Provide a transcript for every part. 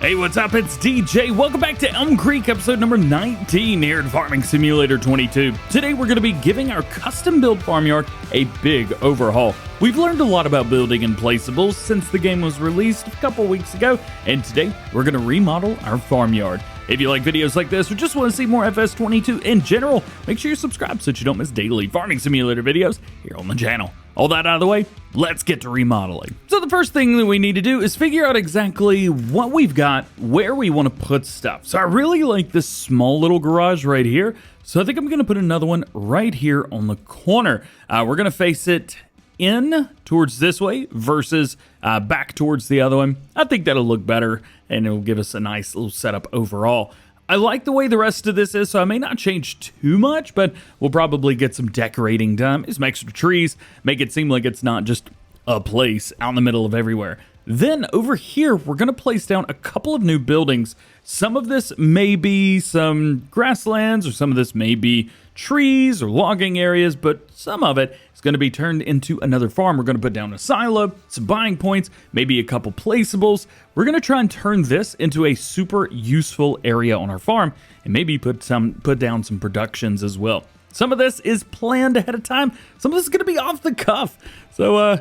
Hey, what's up? It's DJ. Welcome back to Elmcreek, episode number 19 here in Farming Simulator 22. Today, we're going to be giving our custom-built farmyard a big overhaul. We've learned a lot about building in placeables since the game was released a couple weeks ago, and today, we're going to remodel our farmyard. If you like videos like this or just want to see more FS22 in general, make sure you subscribe so that you don't miss daily Farming Simulator videos here on the channel. All that out of the way, let's get to remodeling. So the first thing that we need to do is figure out exactly what we've got, where we want to put stuff. So I really like this small little garage right here. So I think I'm going to put another one right here on the corner. We're going to face it in towards this way versus back towards the other one. I think that'll look better and it'll give us a nice little setup overall. I like the way the rest of this is, so I may not change too much, but we'll probably get some decorating done. Some extra trees, make it seem like it's not just a place out in the middle of everywhere. Then over here, we're going to place down a couple of new buildings. Some of this may be some grasslands, or some of this may be trees or logging areas, but some of it is going to be turned into another farm. We're going to put down a silo, some buying points, maybe a couple placeables. We're going to try and turn this into a super useful area on our farm, and maybe put down some productions as well. Some of this is planned ahead of time. Some of this is going to be off the cuff. So,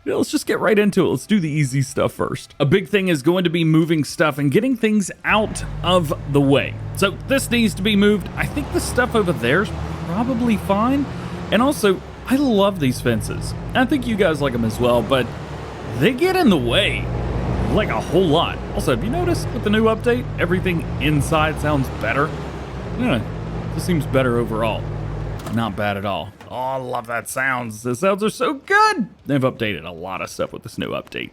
let's just get right into it. Let's do the easy stuff first. A big thing is going to be moving stuff and getting things out of the way. So this needs to be moved. I think the stuff over there is probably fine. And also, I love these fences. I think you guys like them as well, but they get in the way like a whole lot. Also, have you noticed with the new update, everything inside sounds better? Yeah, this seems better overall. Not bad at all. Oh, I love that sounds. The sounds are so good. They've updated a lot of stuff with this new update.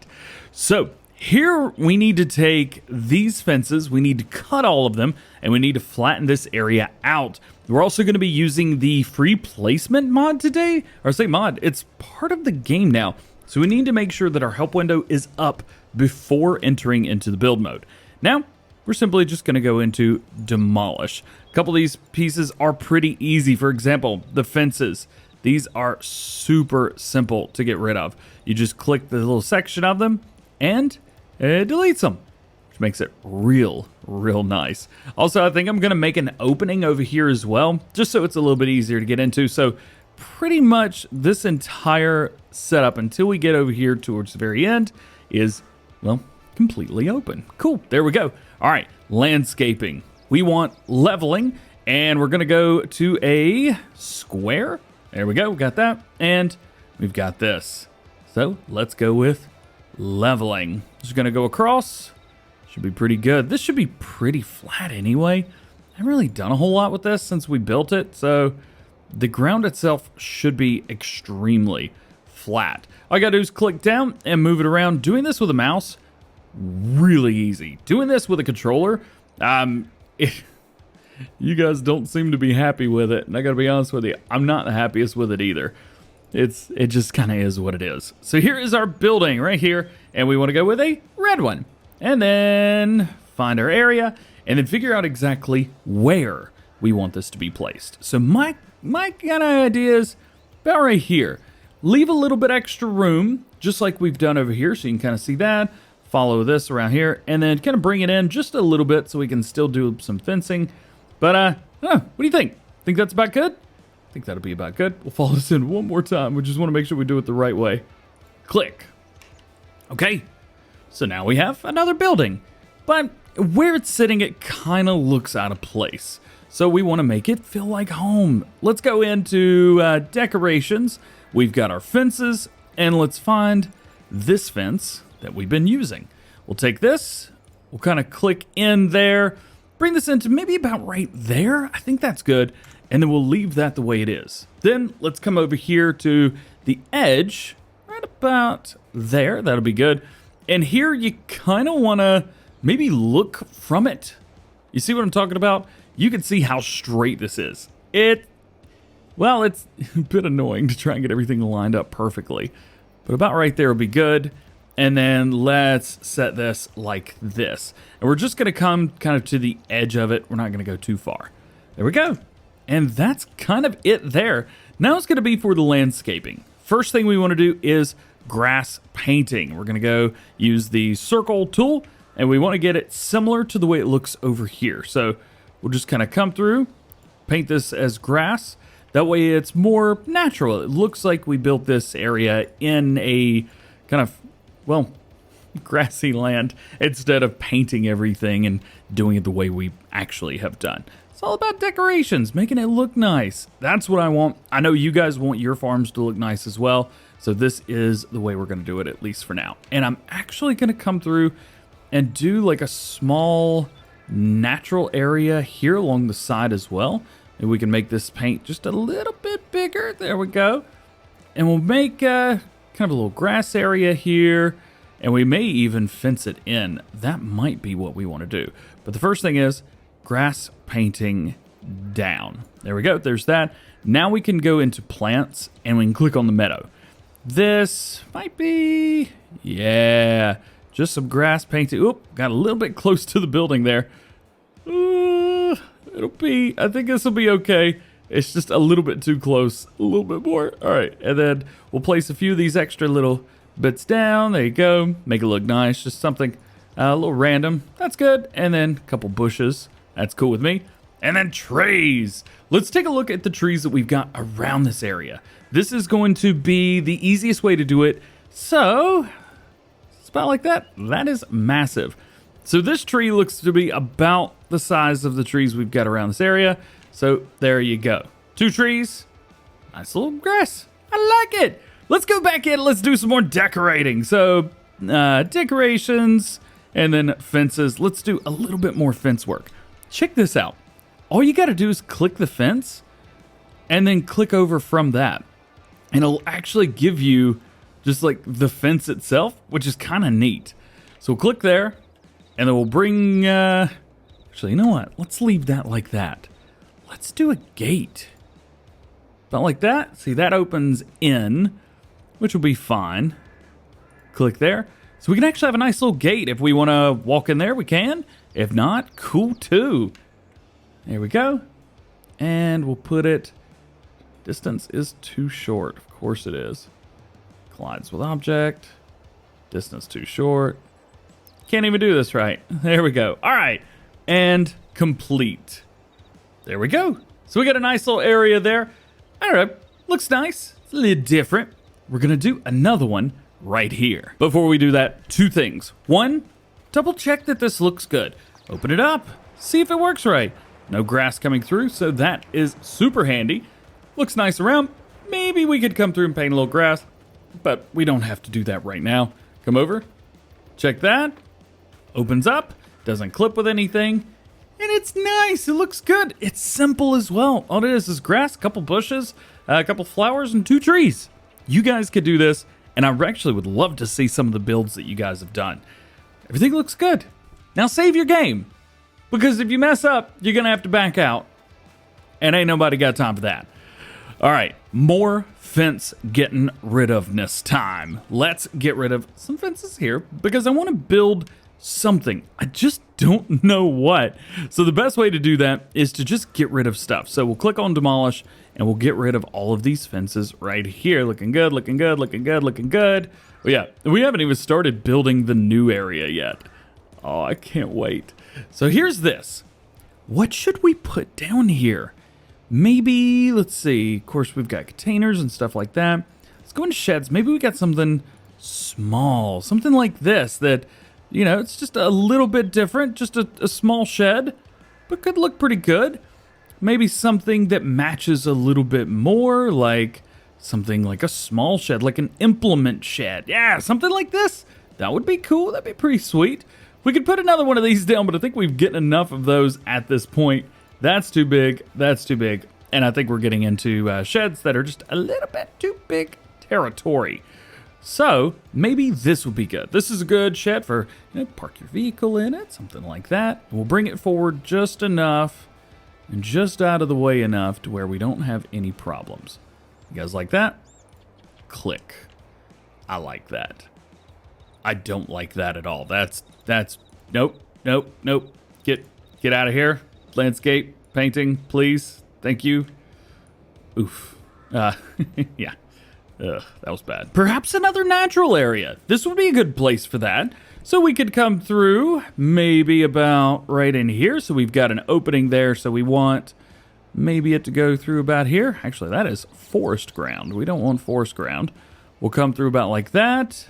So here we need to take these fences, we need to cut all of them, and we need to flatten this area out. We're also going to be using the free placement mod today. Or say mod, it's part of the game now. So we need to make sure that our help window is up before entering into the build mode. Now, we're simply just going to go into demolish. A couple of these pieces are pretty easy. For example, the fences. These are super simple to get rid of. You just click the little section of them and it deletes them, which makes it real nice. Also, I think I'm going to make an opening over here as well, just so it's a little bit easier to get into. So pretty much this entire setup until we get over here towards the very end is, well, completely open. Cool, there we go. All right, landscaping. We want leveling, and we're going to go to a square. There we go, we got that, and we've got this. So let's go with leveling. Just going to go across. Should be pretty good. This should be pretty flat anyway. I haven't really done a whole lot with this since we built it, so the ground itself should be extremely flat. All I got to do is click down and move it around. Doing this with a mouse, really easy. Doing this with a controller, you guys don't seem to be happy with it, and I gotta be honest with you, I'm not the happiest with it either. It just kind of is what it is. So here is our building right here, and we want to go with a red one, and then find our area, and then figure out exactly where we want this to be placed. So my kind of idea is about right here. Leave a little bit extra room, just like we've done over here, so you can kind of see that. Follow this around here, and then kind of bring it in just a little bit so we can still do some fencing. But, what do you think? Think that's about good? I think that'll be about good. We'll follow this in one more time. We just want to make sure we do it the right way. Click. Okay, so now we have another building. But where it's sitting, it kind of looks out of place. So we want to make it feel like home. Let's go into decorations. We've got our fences, and let's find this fence that we've been using. We'll take this, we'll kind of click in there, bring this into maybe about right there. I think that's good. And then we'll leave that the way it is. Then let's come over here to the edge, right about there. That'll be good. And here you kind of want to maybe look from it. You see what I'm talking about? You can see how straight this is. Well, it's a bit annoying to try and get everything lined up perfectly, but about right there will be good. And then let's set this like this. And we're just going to come kind of to the edge of it. We're not going to go too far. There we go. And that's kind of it there. Now it's going to be for the landscaping. First thing we want to do is grass painting. We're going to go use the circle tool and we want to get it similar to the way it looks over here. So we'll just kind of come through, paint this as grass. That way it's more natural. It looks like we built this area in a kind of, well, grassy land instead of painting everything and doing it the way we actually have done. It's all about decorations, making it look nice. That's what I want. I know you guys want your farms to look nice as well. So this is the way we're going to do it, at least for now. And I'm actually going to come through and do like a small natural area here along the side as well. And we can make this paint just a little bit bigger. There we go. And we'll make kind of a little grass area here. And we may even fence it in. That might be what we want to do. But the first thing is grass painting down. There we go. There's that. Now we can go into plants and we can click on the meadow. This might be, yeah, just some grass painting. Oop, got a little bit close to the building there. It'll be, I think this will be okay. It's just a little bit too close, a little bit more. All right, and then we'll place a few of these extra little bits down. There you go. Make it look nice. Just something a little random. That's good. And then a couple bushes. That's cool with me. And then trees. Let's take a look at the trees that we've got around this area. This is going to be the easiest way to do it. So, it's about like that. That is massive. So this tree looks to be about the size of the trees we've got around this area. So there you go. 2 trees. Nice little grass. I like it. Let's go back in. Let's do some more decorating. So decorations and then fences. Let's do a little bit more fence work. Check this out. All you got to do is click the fence and then click over from that. And it'll actually give you just like the fence itself, which is kind of neat. So we'll click there and then we'll bring, actually, you know what? Let's leave that like that. Let's do a gate. About like that. See, that opens in, which will be fine. Click there. So we can actually have a nice little gate. If we want to walk in there, we can. If not, cool too. There we go. And we'll put it, distance is too short. Of course it is. Collides with object. Distance too short. Can't even do this right. There we go. All right. And complete. There we go. So we got a nice little area there. All right. Looks nice. It's a little different. We're going to do another one right here. Before we do that, 2 things. 1, double check that this looks good. Open it up. See if it works right. No grass coming through, so that is super handy. Looks nice around. Maybe we could come through and paint a little grass, but we don't have to do that right now. Come over. Check that. Opens up. Doesn't clip with anything. And it's nice. It looks good. It's simple as well. All it is grass, a couple bushes, a couple flowers, and 2 trees. You guys could do this, and I actually would love to see some of the builds that you guys have done. Everything looks good. Now save your game, because if you mess up, you're going to have to back out, and ain't nobody got time for that. All right, more fence getting rid of-ness time. Let's get rid of some fences here, because I want to build something. I just don't know what. So the best way to do that is to just get rid of stuff. So we'll click on demolish and we'll get rid of all of these fences right here. Looking good, looking good, looking good, looking good. But yeah, we haven't even started building the new area yet. Oh, I can't wait. So here's this. What should we put down here? Maybe, let's see. Of course, we've got containers and stuff like that. Let's go into sheds. Maybe we got something small, something like this that, you know, it's just a little bit different, just a small shed, but could look pretty good. Maybe something that matches a little bit more, like something like a small shed, like an implement shed. Yeah, something like this. That would be cool. That'd be pretty sweet. We could put another one of these down, but I think we've gotten enough of those at this point. That's too big. That's too big. And I think we're getting into sheds that are just a little bit too big territory. So maybe this would be good. This is a good shed for, you know, park your vehicle in it, something like that. We'll bring it forward just enough and just out of the way enough to where we don't have any problems. You guys like that? Click. I like that. I don't like that at all. That's nope. Get out of here. Landscape painting, please. Thank you. Oof. Yeah. Ugh, that was bad. Perhaps another natural area. This would be a good place for that. So we could come through maybe about right in here. So we've got an opening there. So we want maybe it to go through about here. Actually, that is forest ground. We don't want forest ground. We'll come through about like that.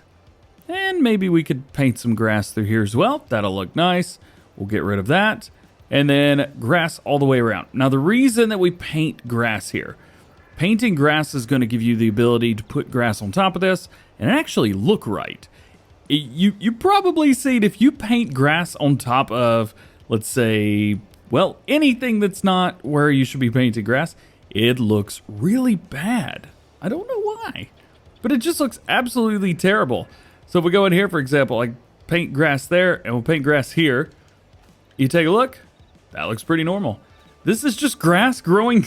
And maybe we could paint some grass through here as well. That'll look nice. We'll get rid of that. And then grass all the way around. Now, the reason that we paint grass here, painting grass is going to give you the ability to put grass on top of this and actually look right. You probably see it if you paint grass on top of, let's say, well, anything that's not where you should be painting grass, it looks really bad. I don't know why, but it just looks absolutely terrible. So if we go in here, for example, like paint grass there and we'll paint grass here, you take a look, that looks pretty normal. This is just grass growing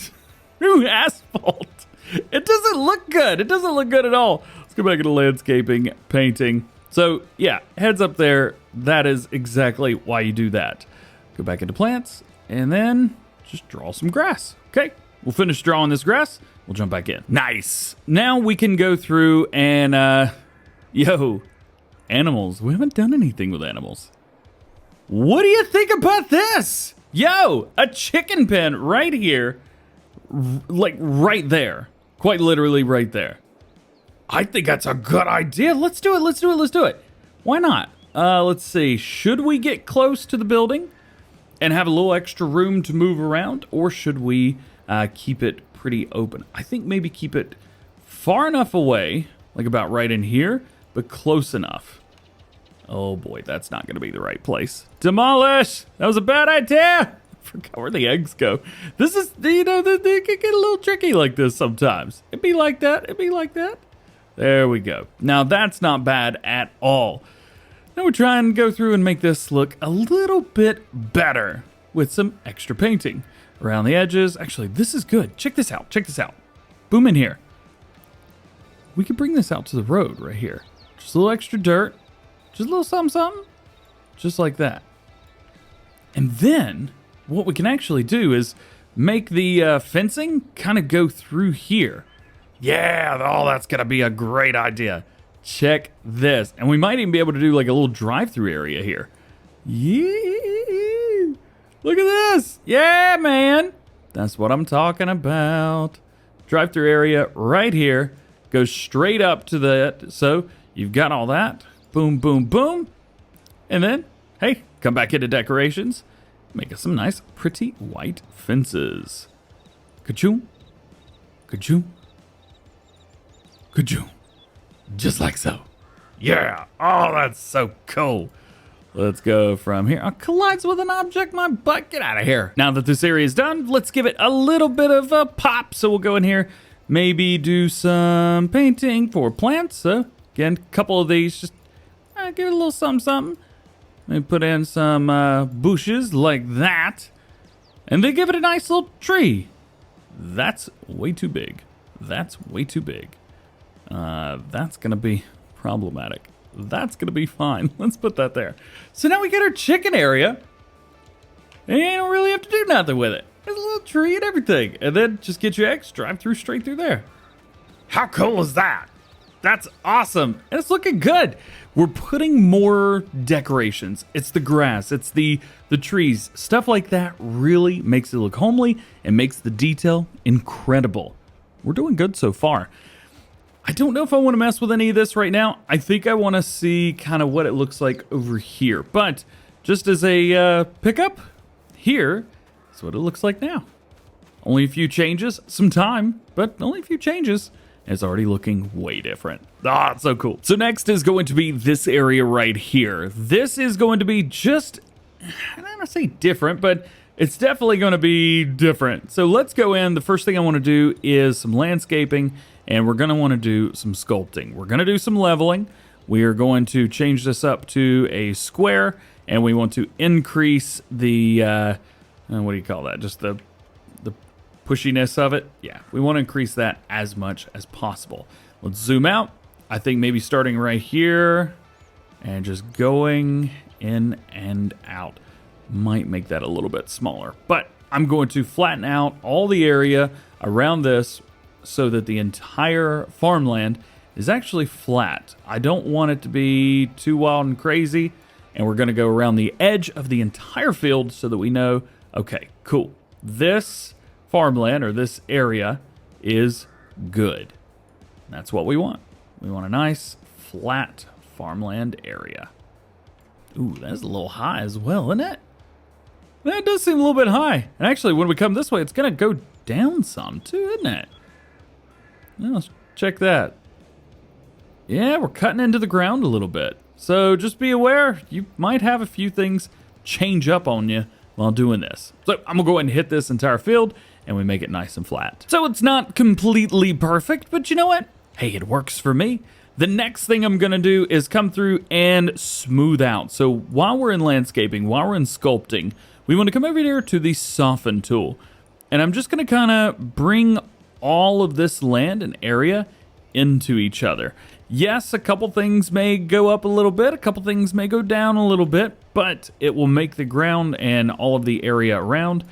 through asphalt. It doesn't look good. It doesn't look good at all. Let's go back into landscaping, painting. So yeah, heads up there. That is exactly why you do that. Go back into plants and then just draw some grass. Okay, we'll finish drawing this grass. We'll jump back in. Nice. Now we can go through and, animals. We haven't done anything with animals. What do you think about this? Yo, a chicken pen right here. Like right there. Quite literally right there. I think that's a good idea. Let's do it. Let's do it. Let's do it. Why not? Let's see. Should we get close to the building and have a little extra room to move around? Or should we keep it pretty open? I think maybe keep it far enough away, like about right in here, but close enough. Oh boy, that's not going to be the right place. Demolish! That was a bad idea! I forgot where the eggs go. This is, they can get a little tricky like this sometimes. It'd be like that. It'd be like that. There we go. Now that's not bad at all. Now we're trying to go through and make this look a little bit better with some extra painting around the edges. Actually, this is good. Check this out. Check this out. Boom in here. We could bring this out to the road right here. Just a little extra dirt. Just a little something, something. Just like that. And then what we can actually do is make the fencing kind of go through here. Yeah, oh, that's going to be a great idea. Check this. And we might even be able to do like a little drive-through area here. Yeah. Look at this. Yeah, man. That's what I'm talking about. Drive-through area right here. Goes straight up to that. So you've got all that. Boom, boom, boom. And then, hey, come back into decorations. Make us some nice, pretty white fences. Ka-choom. Ka-choom. Ka-choom. Just like so. Yeah. Oh, that's so cool. Let's go from here. Oh, collides with an object, my butt. Get out of here. Now that this area is done, let's give it a little bit of a pop. So we'll go in here, maybe do some painting for plants. So again, a couple of these, just give it a little something, something. Maybe put in some bushes like that. And then give it a nice little tree. That's way too big. That's way too big. That's going to be problematic. That's going to be fine. Let's put that there. So now we get our chicken area. And you don't really have to do nothing with it. There's a little tree and everything. And then just get your eggs, drive through straight through there. How cool is that? That's awesome. And it's looking good. We're putting more decorations. It's the grass. It's the trees. Stuff like that really makes it look homely and makes the detail incredible. We're doing good so far. I don't know if I want to mess with any of this right now. I think I want to see kind of what it looks like over here. But just as a pickup, here is what it looks like now. Only a few changes, some time, but only a few changes. It's already looking way different. Ah, it's so cool. So next is going to be this area right here. This is going to be just, I don't want to say different, but it's definitely going to be different. So let's go in. The first thing I want to do is some landscaping, and we're going to want to do some sculpting. We're going to do some leveling. We are going to change this up to a square, and we want to increase the, what do you call that? Just the pushiness of it. Yeah, we want to increase that as much as possible. Let's zoom out. I think maybe starting right here and just going in and out might make that a little bit smaller. But I'm going to flatten out all the area around this so that the entire farmland is actually flat. I don't want it to be too wild and crazy, and we're going to go around the edge of the entire field so that we know, okay, cool. This farmland, or this area, is good. That's what we want. We want a nice, flat farmland area. Ooh, that's a little high as well, isn't it? That does seem a little bit high. And actually, when we come this way, it's going to go down some too, isn't it? Well, let's check that. Yeah, we're cutting into the ground a little bit. So just be aware, you might have a few things change up on you while doing this. So I'm going to go ahead and hit this entire field, and we make it nice and flat. So it's not completely perfect, but you know what? Hey, it works for me. The next thing I'm going to do is come through and smooth out. So while we're in landscaping, while we're in sculpting, we want to come over here to the soften tool. And I'm just going to kind of bring all of this land and area into each other. Yes, a couple things may go up a little bit, a couple things may go down a little bit, but it will make the ground and all of the area around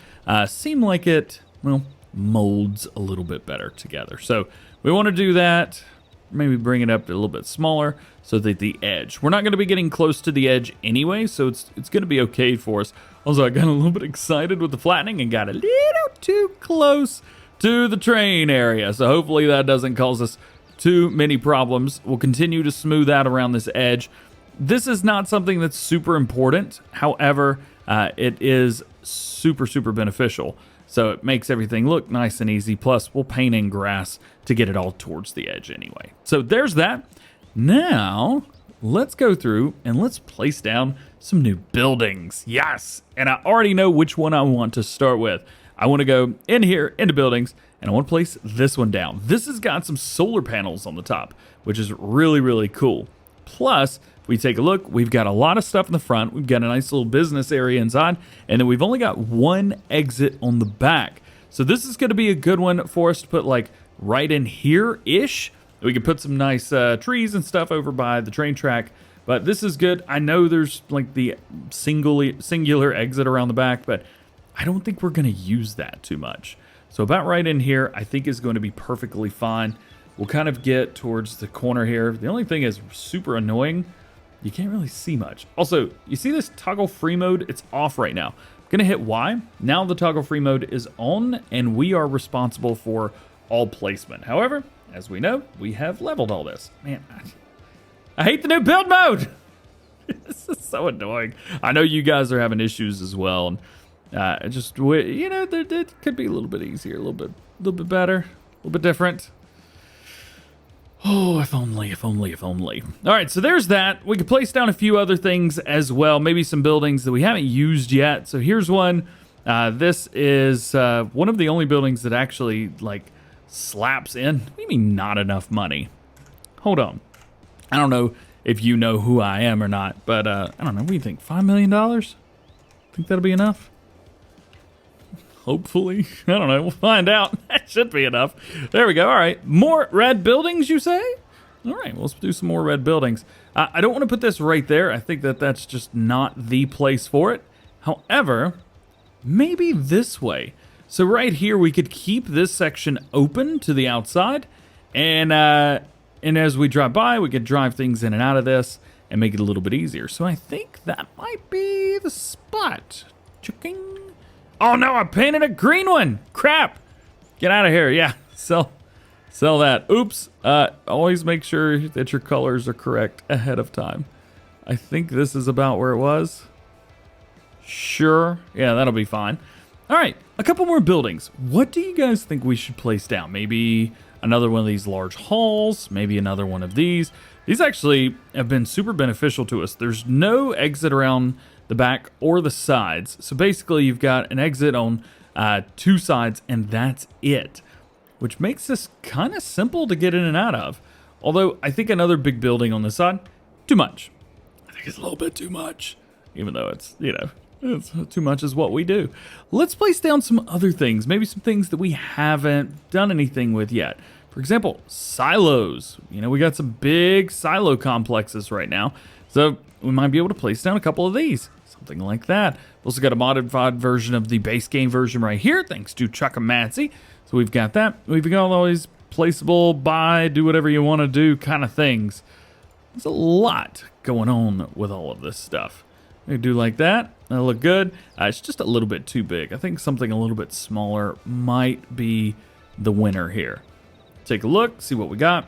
seem like it, well, molds a little bit better together. So we want to do that. Maybe bring it up a little bit smaller so that the edge, we're not going to be getting close to the edge anyway, so it's going to be okay for us. Also, I got a little bit excited with the flattening and got a little too close to the train area, so hopefully that doesn't cause us too many problems. We'll continue to smooth out around this edge. This is not something that's super important. However, it is super beneficial. So it makes everything look nice and easy. Plus, we'll paint in grass to get it all towards the edge anyway. So there's that. Now, let's go through and let's place down some new buildings. Yes! And I already know which one I want to start with. I want to go in here, into buildings, and I want to place this one down. This has got some solar panels on the top, which is really cool. Plus, if we take a look, we've got a lot of stuff in the front. We've got a nice little business area inside, and then we've only got one exit on the back. So this is going to be a good one for us to put like right in here-ish. We could put some nice trees and stuff over by the train track, but this is good. I know there's like the singular exit around the back, but I don't think we're going to use that too much. So about right in here, I think is going to be perfectly fine. We'll kind of get towards the corner here. The only thing is super annoying. You can't really see much. Also, you see this toggle free mode? It's off right now. I'm going to hit Y. Now the toggle free mode is on, and we are responsible for all placement. However, as we know, we have leveled all this. Man, I hate the new build mode. This is so annoying. I know you guys are having issues as well. And just, you know, it could be a little bit easier, a little bit better, a little bit different. Oh, if only. All right, so there's that. We could place down a few other things as well, maybe some buildings that we haven't used yet. So here's one. This is one of the only buildings that actually, like, slaps in. What do you mean not enough money? Hold on. I don't know if you know who I am or not, but I don't know. What do you think? $5 million? Think that'll be enough? Hopefully. I don't know. We'll find out. That should be enough. There we go. All right. More red buildings, you say? All right. Well, let's do some more red buildings. I don't want to put this right there. I think that that's just not the place for it. However, maybe this way. So right here, we could keep this section open to the outside. And as we drive by, we could drive things in and out of this and make it a little bit easier. So I think that might be the spot. Checking. Oh no, I painted a green one. Crap. Get out of here. Yeah, sell that. Oops. Always make sure that your colors are correct ahead of time. I think this is about where it was. Sure. Yeah, that'll be fine. All right, a couple more buildings. What do you guys think we should place down? Maybe another one of these large halls, maybe another one of these. These actually have been super beneficial to us. There's no exit around the back or the sides. So basically you've got an exit on two sides and that's it, which makes this kind of simple to get in and out of. Although I think another big building on this side, too much. I think it's a little bit too much, even though it's, you know, it's too much is what we do. Let's place down some other things, maybe some things that we haven't done anything with yet. For example, silos. You know, we got some big silo complexes right now. So we might be able to place down a couple of these. Something like that. We've also got a modified version of the base game version right here, thanks to Chuck and Matsy. So we've got that. We've got all these placeable, buy, do whatever you want to do kind of things. There's a lot going on with all of this stuff. We do like that. That'll look good. It's just a little bit too big. I think something a little bit smaller might be the winner here. Take a look, see what we got.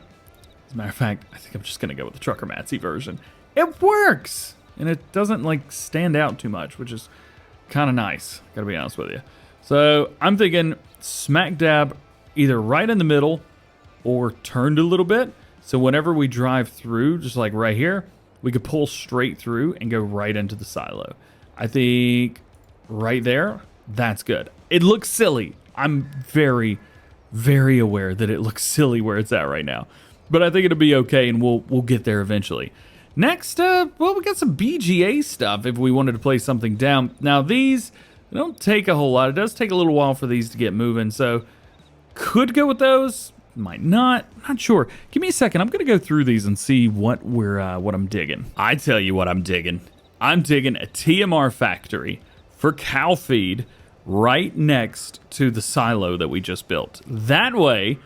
As a matter of fact, I think I'm just going to go with the Trucker Matsy version. It works! And it doesn't like stand out too much, which is kind of nice. Gotta be honest with you. So I'm thinking smack dab either right in the middle or turned a little bit. So whenever we drive through, just like right here, we could pull straight through and go right into the silo. I think right there, that's good. It looks silly. I'm very, very aware that it looks silly where it's at right now. But I think it'll be okay, and we'll get there eventually. Next, well, we got some BGA stuff if we wanted to place something down. Now, these don't take a whole lot. It does take a little while for these to get moving, so could go with those. Might not. Not sure. Give me a second. I'm gonna go through these and see what I'm digging. I tell you what I'm digging. I'm digging a TMR factory for cow feed right next to the silo that we just built. That way,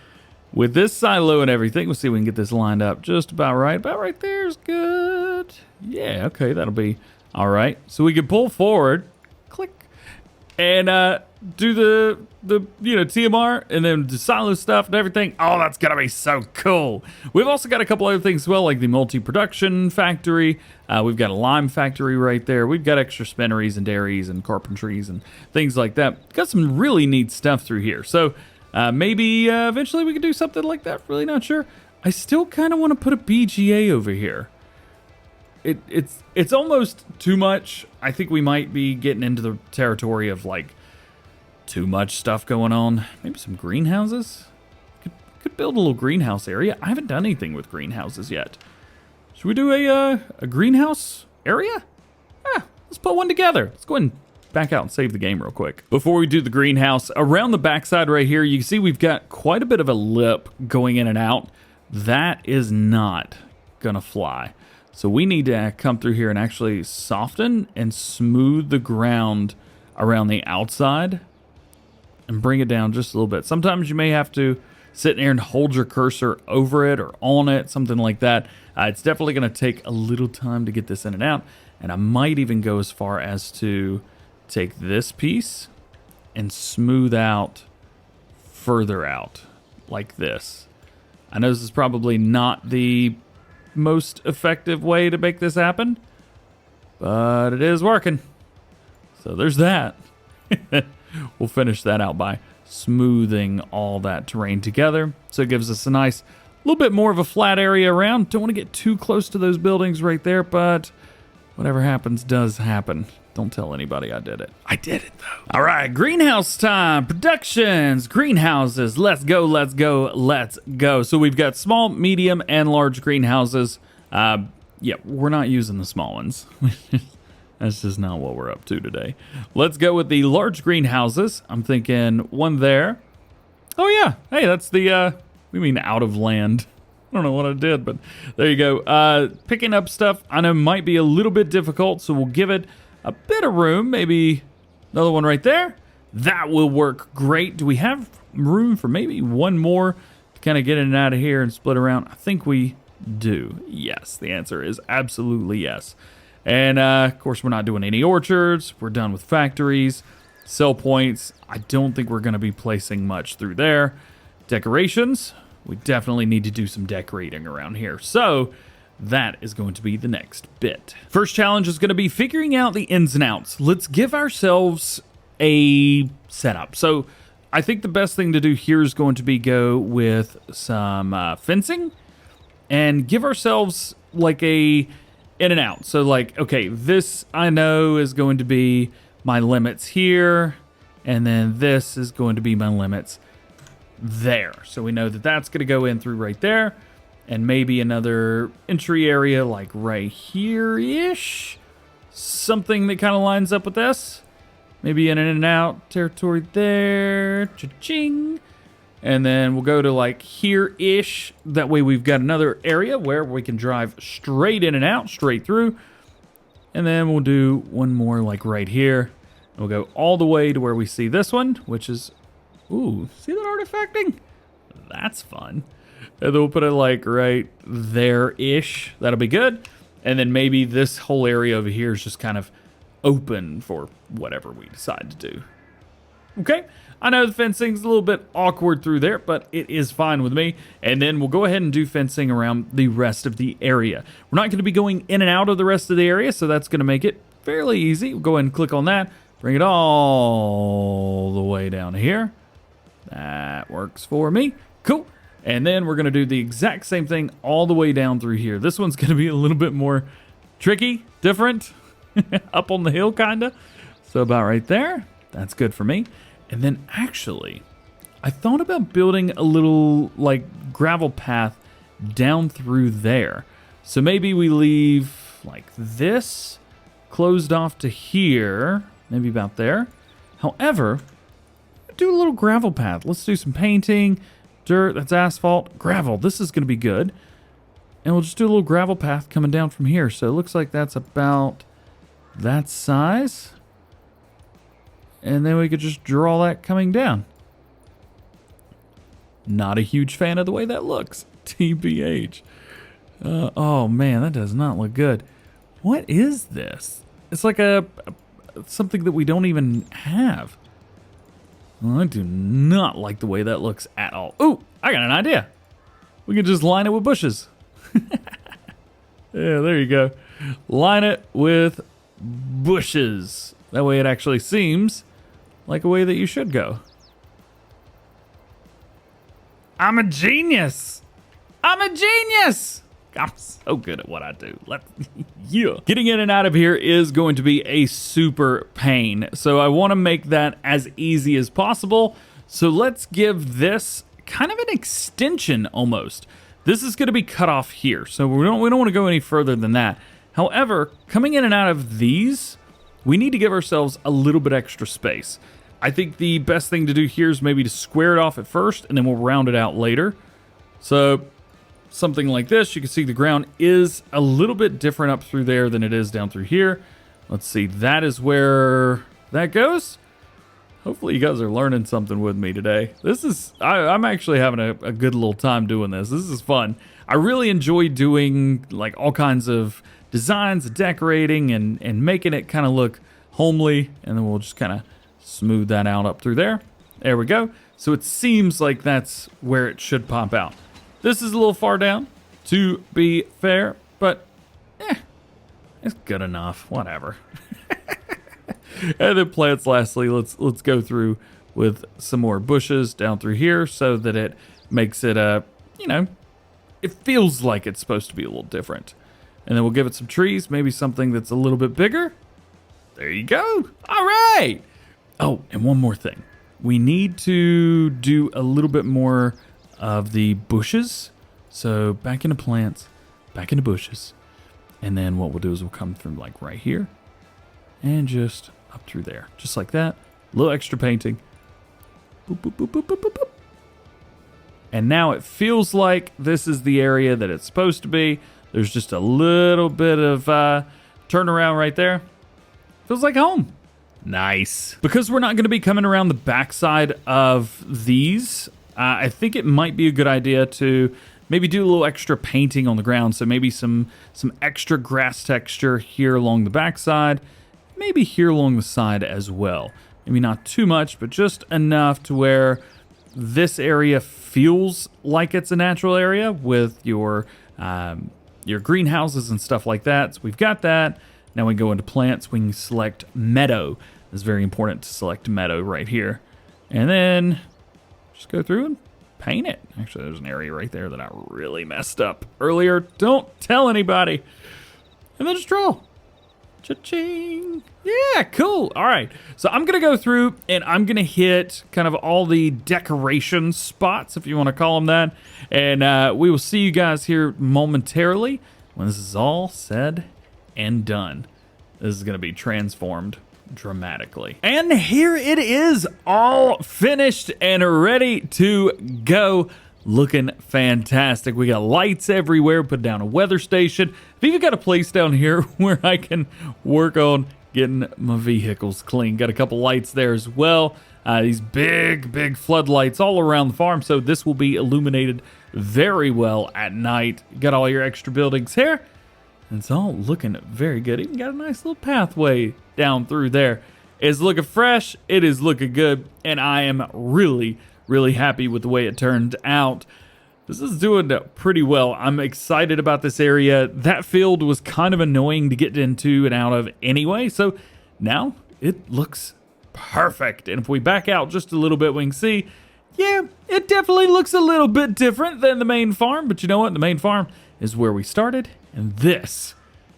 with this silo and everything, we'll see if we can get this lined up just about right. About right there is good. Yeah, okay, that'll be all right. So we can pull forward, click, and do the TMR and then the silo stuff and everything. Oh, that's gonna be so cool. We've also got a couple other things as well, like the multi-production factory. We've got a lime factory right there. We've got extra spinneries and dairies and carpentries and things like that. Got some really neat stuff through here. So maybe eventually we could do something like that. Really not sure. I still kind of want to put a BGA over here. It's almost too much. I think we might be getting into the territory of like too much stuff going on. Maybe some greenhouses. Could build a little greenhouse area. I haven't done anything with greenhouses yet. Should we do a greenhouse area? Let's put one together. Let's go ahead and back out and save the game real quick. Before we do the greenhouse, around the backside right here, you can see we've got quite a bit of a lip going in and out. That is not gonna fly. So we need to come through here and actually soften and smooth the ground around the outside and bring it down just a little bit. Sometimes you may have to sit there and hold your cursor over it or on it, something like that. It's definitely gonna take a little time to get this in and out. And I might even go as far as to take this piece and smooth out further out like this. I know this is probably not the most effective way to make this happen, but it is working. So there's that. We'll finish that out by smoothing all that terrain together. So it gives us a nice little bit more of a flat area around. Don't want to get too close to those buildings right there, but whatever happens does happen. Don't tell anybody I did it. I did it though. All right, greenhouse time. Productions, greenhouses. Let's go, let's go, let's go. So we've got small, medium, and large greenhouses. Yeah, we're not using the small ones. That's just not what we're up to today. Let's go with the large greenhouses. I'm thinking one there. Oh yeah, hey, that's the, we mean out of land. I don't know what I did, but there you go. Picking up stuff I know might be a little bit difficult, so we'll give it a bit of room. Maybe another one right there. That will work great. Do we have room for maybe one more to kind of get in and out of here and split around? I think we do. Yes, the answer is absolutely yes. And of course, we're not doing any orchards. We're done with factories, sell points. I don't think we're going to be placing much through there. Decorations. We definitely need to do some decorating around here. So that is going to be the next bit. First challenge is going to be figuring out the ins and outs. Let's give ourselves a setup. So I think the best thing to do here is going to be go with some fencing and give ourselves like a in and out. So like, okay, this I know is going to be my limits here, and then this is going to be my limits there. So we know that that's going to go in through right there, and maybe another entry area like right here-ish. Something that kind of lines up with this. Maybe in and out territory there. Cha-ching. And then we'll go to like here-ish. That way we've got another area where we can drive straight in and out, straight through. And then we'll do one more like right here. We'll go all the way to where we see this one, which is, ooh, see that artifacting? That's fun. And then we'll put it like right there-ish. That'll be good. And then maybe this whole area over here is just kind of open for whatever we decide to do. Okay, I know the fencing's a little bit awkward through there, but it is fine with me. And then we'll go ahead and do fencing around the rest of the area. We're not going to be going in and out of the rest of the area, so that's going to make it fairly easy. We'll go ahead and click on that. Bring it all the way down here. That works for me. Cool. And then we're going to do the exact same thing all the way down through here. This one's going to be a little bit more tricky, different, up on the hill kind of. So about right there. That's good for me. And then actually, I thought about building a little like gravel path down through there. So maybe we leave like this closed off to here, maybe about there. However, do a little gravel path. Let's do some painting. Dirt, that's asphalt. Gravel, this is going to be good. And we'll just do a little gravel path coming down from here. So it looks like that's about that size. And then we could just draw that coming down. Not a huge fan of the way that looks. TBH. Oh man, that does not look good. What is this? It's like something that we don't even have. Well, I do not like the way that looks at all. Ooh, I got an idea. We can just line it with bushes. Yeah, there you go. Line it with bushes. That way it actually seems like a way that you should go. I'm a genius. I'm a genius. I'm so good at what I do. Yeah. Getting in and out of here is going to be a super pain. So I want to make that as easy as possible. So let's give this kind of an extension almost. This is going to be cut off here. So we don't want to go any further than that. However, coming in and out of these, we need to give ourselves a little bit extra space. I think the best thing to do here is maybe to square it off at first and then we'll round it out later. So something like this, you can see the ground is a little bit different up through there than it is down through here. Let's see, that is where that goes. Hopefully you guys are learning something with me today. I'm actually having a good little time doing this. This is fun. I really enjoy doing like all kinds of designs, decorating, and making it kind of look homely. And then we'll just kind of smooth that out up through there. There we go. So it seems like that's where it should pop out. This is a little far down, to be fair, but it's good enough. Whatever. And then plants, lastly, let's go through with some more bushes down through here so that it makes it it feels like it's supposed to be a little different. And then we'll give it some trees, maybe something that's a little bit bigger. There you go. All right. Oh, and one more thing. We need to do a little bit more of the bushes. So back into plants, back into bushes. And then what we'll do is we'll come from like right here and just up through there. Just like that. A little extra painting. Boop, boop, boop, boop, boop, boop, boop. And now it feels like this is the area that it's supposed to be. There's just a little bit of turnaround right there. Feels like home. Nice. Because we're not going to be coming around the backside of these, I think it might be a good idea to maybe do a little extra painting on the ground. So maybe some extra grass texture here along the backside, maybe here along the side as well. Maybe not too much, but just enough to where this area feels like it's a natural area with your greenhouses and stuff like that. So we've got that. Now we go into plants. We can select meadow. It's very important to select meadow right here. And then just go through and paint it. Actually, there's an area right there that I really messed up earlier. Don't tell anybody. And then just draw. Cha-ching. Yeah, cool. All right. So I'm going to go through and I'm going to hit kind of all the decoration spots, if you want to call them that. And we will see you guys here momentarily when this is all said and done. This is going to be transformed dramatically. And here it is, all finished and ready to go. Looking fantastic. We got lights everywhere. Put down a weather station. I've even got a place down here where I can work on getting my vehicles clean. Got a couple lights there as well. These big floodlights all around the farm, so this will be illuminated very well at night. Got all your extra buildings here. And it's all looking very good. Even got a nice little pathway down through there. It's looking fresh. It is looking good. And I am really happy with the way it turned out. This is doing pretty well. I'm excited about this area. That field was kind of annoying to get into and out of anyway. So now it looks perfect. And if we back out just a little bit, we can see, yeah, it definitely looks a little bit different than the main farm. But you know what? The main farm is where we started. And this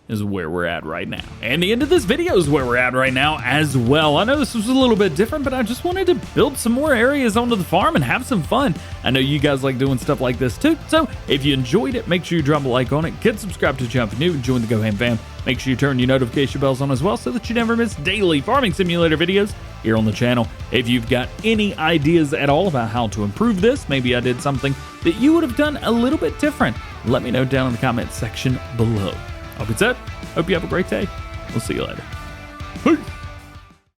is where we're at right now. And the end of this video is where we're at right now as well. I know this was a little bit different, but I just wanted to build some more areas onto the farm and have some fun. I know you guys like doing stuff like this too. So if you enjoyed it, make sure you drop a like on it. Get subscribed to the channel if you're new and join the GoHam fam. Make sure you turn your notification bells on as well so that you never miss daily farming simulator videos here on the channel. If you've got any ideas at all about how to improve this, maybe I did something that you would have done a little bit different, let me know down in the comment section below. All good said, hope you have a great day. We'll see you later. Peace.